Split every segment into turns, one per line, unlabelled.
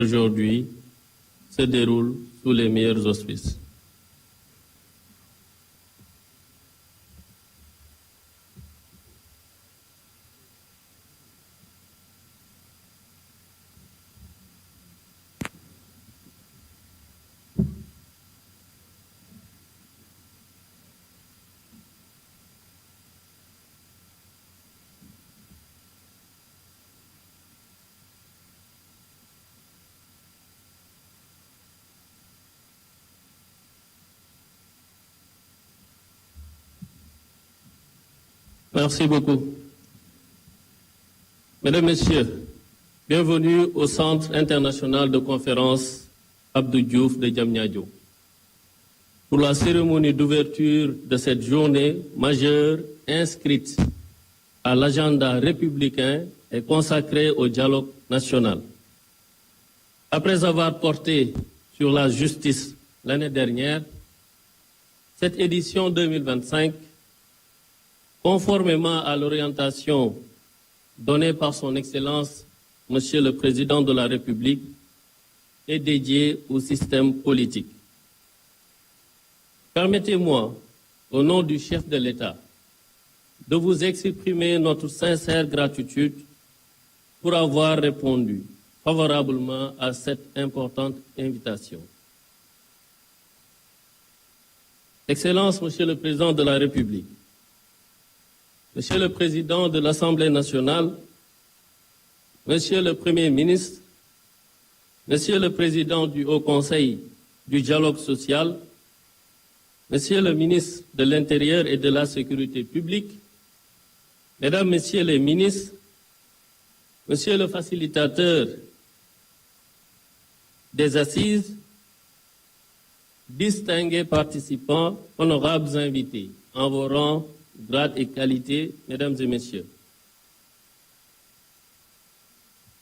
aujourd'hui se déroule sous les meilleurs auspices. Merci beaucoup. Mesdames, Messieurs, bienvenue au Centre international de conférence Abdou Diouf de Diamniadio pour la cérémonie d'ouverture de cette journée majeure inscrite à l'agenda républicain et consacrée au dialogue national. Après avoir porté sur la justice l'année dernière, cette édition 2025, conformément à l'orientation donnée par son Excellence, Monsieur le Président de la République, est dédiée au système politique. Permettez-moi, au nom du chef de l'État, de vous exprimer notre sincère gratitude pour avoir répondu favorablement à cette importante invitation. Excellence, Monsieur le Président de la République, Monsieur le Président de l'Assemblée nationale, Monsieur le Premier ministre, Monsieur le Président du Haut Conseil du dialogue social, Monsieur le ministre de l'Intérieur et de la Sécurité publique, Mesdames, Messieurs les ministres, Monsieur le facilitateur des assises, distingués participants, honorables invités, en vos rangs, grade et qualité, Mesdames et Messieurs.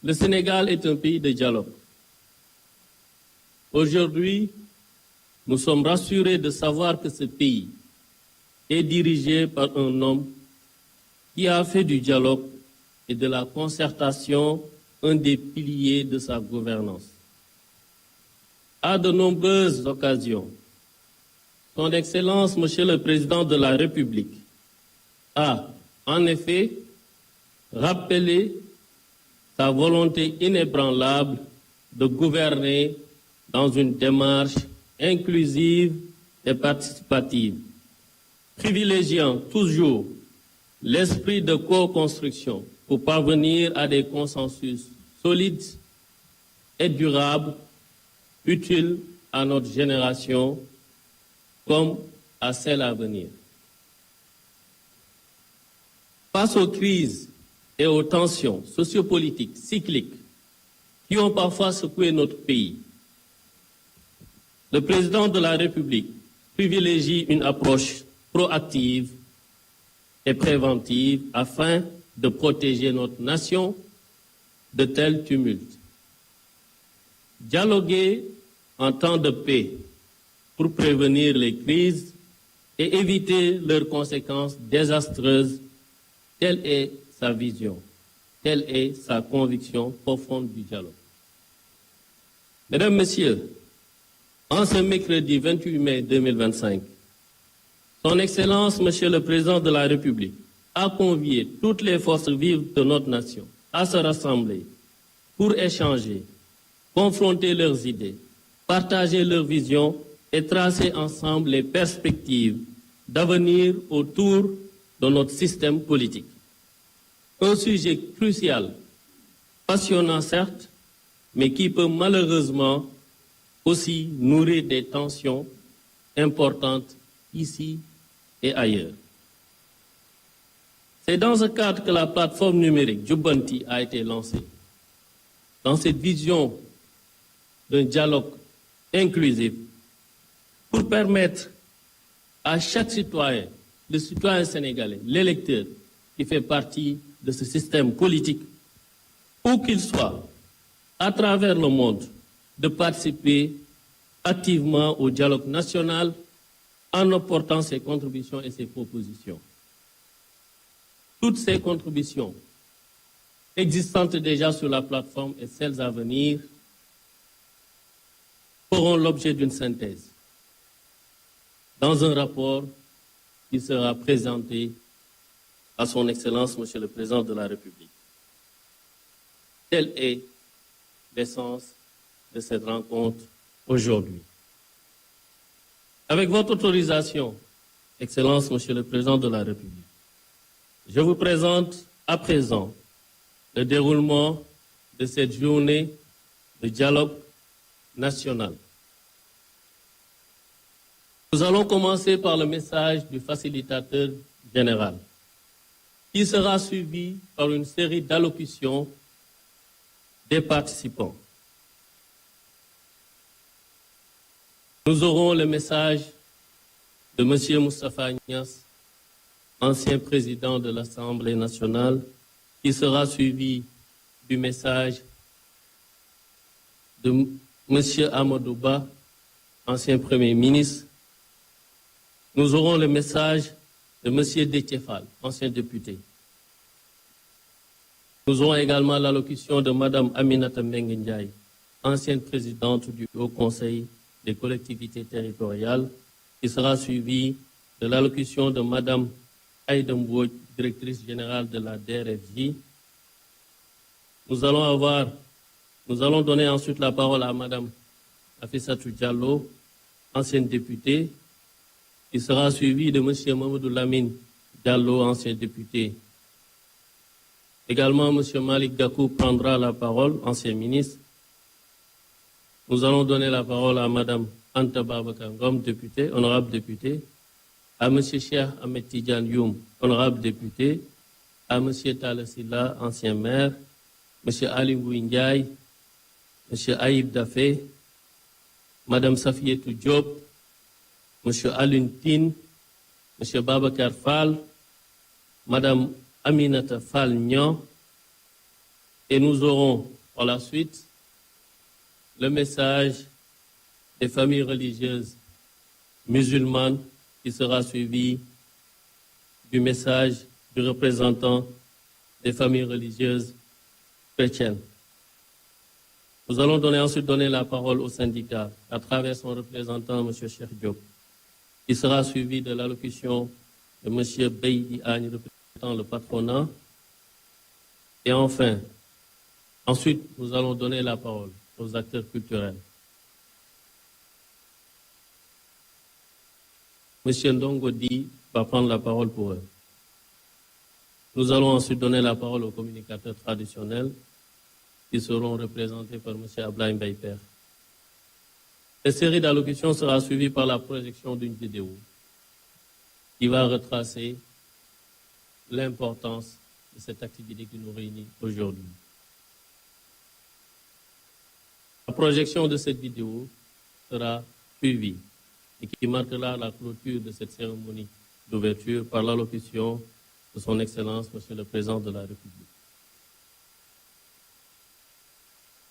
Le Sénégal est un pays de dialogue. Aujourd'hui, nous sommes rassurés de savoir que ce pays est dirigé par un homme qui a fait du dialogue et de la concertation un des piliers de sa gouvernance. À de nombreuses occasions, Son Excellence, Monsieur le Président de la République, a, en effet, rappelé sa volonté inébranlable de gouverner dans une démarche inclusive et participative, privilégiant toujours l'esprit de co-construction pour parvenir à des consensus solides et durables, utiles à notre génération comme à celle à venir. Face aux crises et aux tensions sociopolitiques cycliques qui ont parfois secoué notre pays, le président de la République privilégie une approche proactive et préventive afin de protéger notre nation de tels tumultes. Dialoguer en temps de paix pour prévenir les crises et éviter leurs conséquences désastreuses, telle est sa vision, telle est sa conviction profonde du dialogue. Mesdames, Messieurs, en ce mercredi 28 mai 2025, Son Excellence, Monsieur le Président de la République, a convié toutes les forces vives de notre nation à se rassembler pour échanger, confronter leurs idées, partager leurs visions et tracer ensemble les perspectives d'avenir autour de notre système politique. Un sujet crucial, passionnant certes, mais qui peut malheureusement aussi nourrir des tensions importantes ici et ailleurs. C'est dans ce cadre que la plateforme numérique Jubbanti a été lancée. Dans cette vision d'un dialogue inclusif pour permettre à chaque citoyen, le citoyen sénégalais, l'électeur qui fait partie de ce système politique, où qu'il soit, à travers le monde, de participer activement au dialogue national en apportant ses contributions et ses propositions. Toutes ces contributions existantes déjà sur la plateforme et celles à venir feront l'objet d'une synthèse dans un rapport qui sera présenté à son Excellence, Monsieur le Président de la République. Telle est l'essence de cette rencontre aujourd'hui. Avec votre autorisation, Excellence, Monsieur le Président de la République, je vous présente à présent le déroulement de cette journée de dialogue national. Nous allons commencer par le message du facilitateur général, qui sera suivi par une série d'allocutions des participants. Nous aurons le message de M. Moustapha Niasse, ancien président de l'Assemblée nationale, qui sera suivi du message de M. Amadou Ba, ancien Premier ministre. Nous aurons le message de M. Déthié Fall, ancien député. Nous aurons également l'allocution de Mme Aminata Mbengue Ndiaye, ancienne présidente du Haut Conseil des collectivités territoriales, qui sera suivie de l'allocution de Mme Aïda Mbodj, directrice générale de la DRFJ. Nous allons donner ensuite la parole à Mme Afissatou Diallo, ancienne députée, qui sera suivie de M. Mamadou Lamine Diallo, ancien député. Également, M. Malik Gakou prendra la parole, ancien ministre. Nous allons donner la parole à Mme Anta Babacar Ngom, députée, honorable députée, à M. Cheikh Ahmed Tidiane Youm, honorable député, à M. Talla Sylla, ancien maire, M. Ali Ngouille Ndiaye, M. Aïb Dafé, Mme Safietou Diop, M. Alioune Tine, M. Babacar Fall, Mme Aminata Fall Niang, et nous aurons par la suite le message des familles religieuses musulmanes qui sera suivi du message du représentant des familles religieuses chrétiennes. Nous allons ensuite donner la parole au syndicat à travers son représentant, M. Cheikh Diop, qui sera suivi de l'allocution de M. Beydi Agne, représentant le patronat. Et enfin, ensuite, nous allons donner la parole aux acteurs culturels. M. Ndongo Di va prendre la parole pour eux. Nous allons ensuite donner la parole aux communicateurs traditionnels qui seront représentés par M. Ablaye Mbaye Pekh. Cette série d'allocutions sera suivie par la projection d'une vidéo qui va retracer l'importance de cette activité qui nous réunit aujourd'hui. La projection de cette vidéo sera suivie et qui marquera la clôture de cette cérémonie d'ouverture par l'allocution de son Excellence, Monsieur le Président de la République.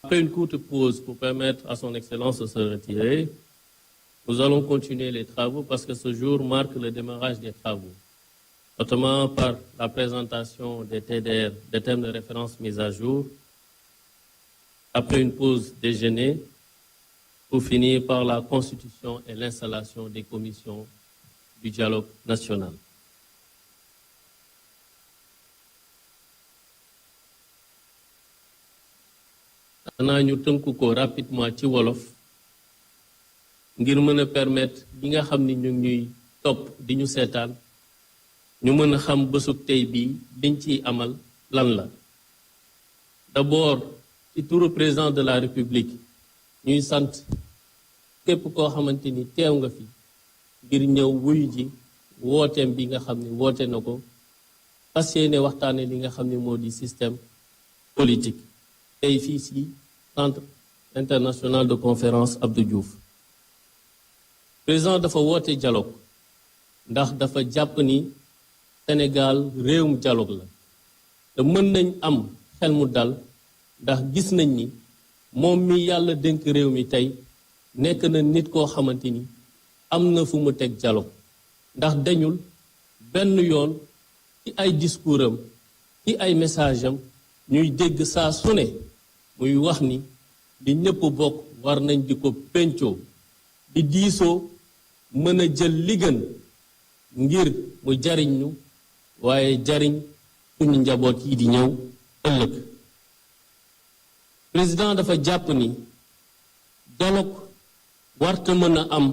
Après une courte pause pour permettre à son Excellence de se retirer, nous allons continuer les travaux parce que ce jour marque le démarrage des travaux, notamment par la présentation des TDR, des thèmes de référence mis à jour, après une pause déjeuner, pour finir par la constitution et l'installation des commissions du dialogue national. xanaa ñu tënku ko rapidement ci wolof ngir mën a permettre ñi nga xam ni ñu ngi ñuy topp di ñu seetaan ñu mën a xam bésub tey bii liñ ciy amal lan la. D'abord ci turu président de la République ñuy sant képp koo xamante ni teew nga fi ngir ñëw wuyu ji wooteem bi nga xam ni woote na ko fas yéene waxtaane li nga xam ni moo di système politique tey fii si Centre international de conférence Abdou Diouf. Président dafa woote dialogue ndax dafa jàpp ni Sénégal réewum dialogue la te mën nañ am xel mu dal ndax gis nañ ni moom mi yàlla dénk réew mi tey nekk na nit koo xamante ni am na fu mu teg dialogue ndax dañul benn yoon ci ay discours am ci ay message am ñuy dégg saa su ne muy wax ni li ñëpp bokk war nañ di ko pencoo di diisoo mën a jël li gën ngir mu jariñ ñu waaye jariñ suñu njaboot yi di ñëw ëllëg. président dafa jàpp ni dialogue warta mën a am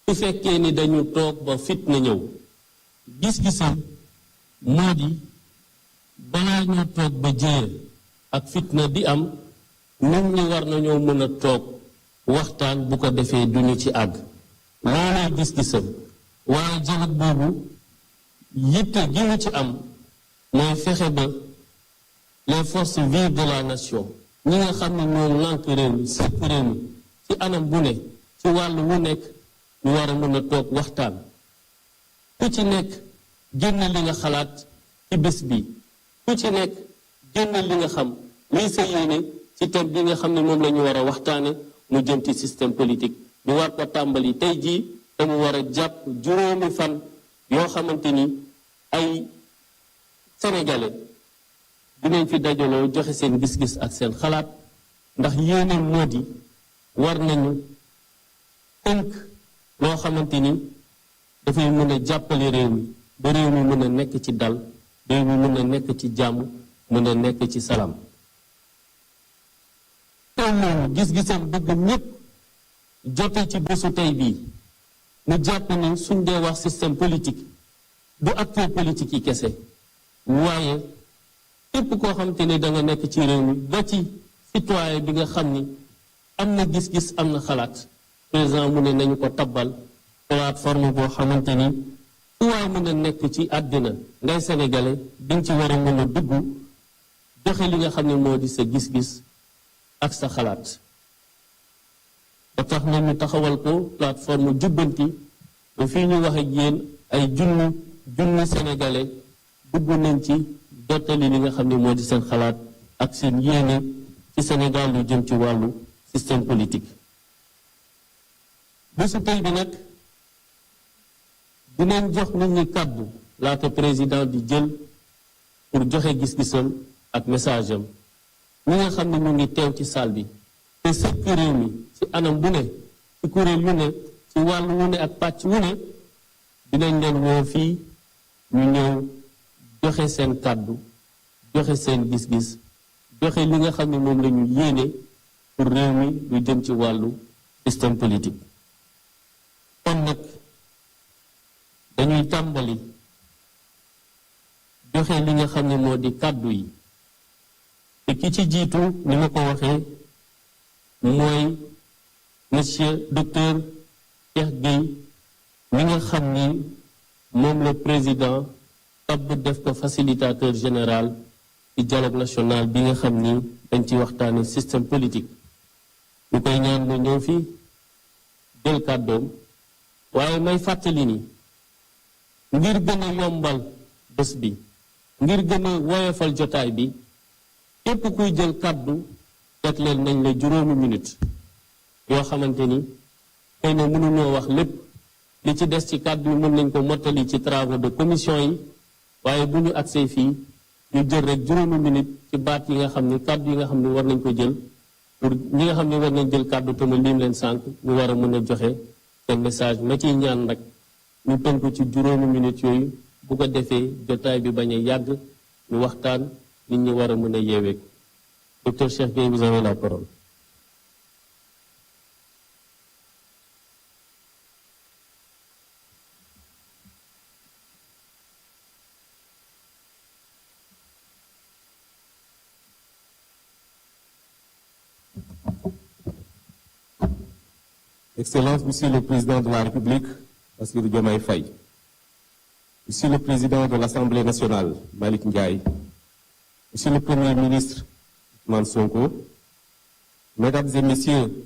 su fekkee ni dañu toog ba fitna ñëw. gis-gisam moo di balaa ñoo toog ba jéer ak fitna di am nit ñi war nañoo mën a toog waxtaan bu ko defee duñu ci àgg. loolay gis-gisam waaye dialogue boobu yitte gi mu ci am mooy fexe ba les forces vives de la nation ñi nga xam ne ñoo lànk réew mi sëkk réew mi ci anam bu ne ci wàll wu nekk ñu war a mën a toog waxtaan ku ci nekk génn li nga xalaat ci bés bi ku ci nekk génn li nga xam liy sa yéene ci thème bi nga xam ne moom la ñu war a waxtaane mu jëm ci système politique ñu war ko tàmbali tey jii te mu war a jàpp juróomi fan yoo xamante ni ay sénégalais dinañ fi dajaloo joxe seen gis-gis ak seen xalaat ndax yéene moo di war nañu tënk loo xamante ni dafay mën a jàppale réew mi ba réew mi mën a nekk ci dal réew mi mën a nekk ci jàmm mën a nekk ci salaam. teew loolu gis-gisam bëgg ñépp jote ci bésu tey bii mu jàpp ni suñ dee wax système politique du acteur politique yi kese waaye képp koo xamante ni da nga nekk ci réew mi ba ci citoyen bi nga xam ni am na gis-gis am na xalaat président mu ne nañu ko tabbal plateforme boo xamante ni fu waay mën a nekk ci àddina ngay sénégalais dañ ci war a mën a dugg joxe li nga xam ne moo di sa gis-gis ak sa xalaat. ba tax na ñu taxawal ko plateforme jubbanti ba fii ñu wax ak yéen ay junni sénégalais dugg nañ ci jottali li nga xam ne moo di seen xalaat ak seen yéene ci Sénégal lu jëm ci wàllu système politique. bésu tey bi nag dinañ jox nit ñi kàddu laata président di jël pour joxe gis-gisam ak message am ñi nga xam ne ñu ngi teew ci salle bi te sëkk réew mi ci anam bu ne ci kuréel yu ne ci wàll wu ne ak pàcc wu ne dinañ leen woo fii ñu ñëw joxe seen kàddu joxe seen gis-gis joxe li nga xam ne moom la ñu yéene pour réew mi lu jëm ci wàllu système politique. kon nag dañuy tàmbali joxe li nga xam ne moo di kàddu yi te ki ci jiitu ni ma ko waxee mooy monsieur docteur Cheikh Gueye mi nga xam ni moom le président tabb def ko facilitateur général ci dialogue national bi nga xam ni dañ ci waxtaane système politique. ñu koy ñaan mu ñëw fi jël kàddoom waaye may fàttali ni ngir gën a yombal bés bi ngir gën a woyofal jotaay bi képp kuy jël kàddu jagleel nañ la juróomi minute yoo xamante ni xëy na mënuñoo wax lépp li ci des ci kàddu yi mën nañ ko mottali ci travaux de commission yi waaye bu ñu agsee fii ñu jël rek juróomi minute ci baat yi nga xam ni kàddu yi nga xam ni war nañ ko jël pour ñi nga xam ne war nañ jël kàddu te ma lim leen sànq ñu war a mën a joxe seen message ma ciy ñaan rek ñu tënku ci juróomi minute yooyu bu ko defee jotaay bi bañ a yàgg ñu waxtaan nit ñi war a mën a yeeweeku. Docteur Cheikh Gueye, vous avez la parole.
Excellence, Monsieur le Président de la République, Bassirou Diomaye Faye, Monsieur le Président de l'Assemblée nationale, Malick Ndiaye, Monsieur le Premier ministre, Ousmane Sonko, Mesdames et Messieurs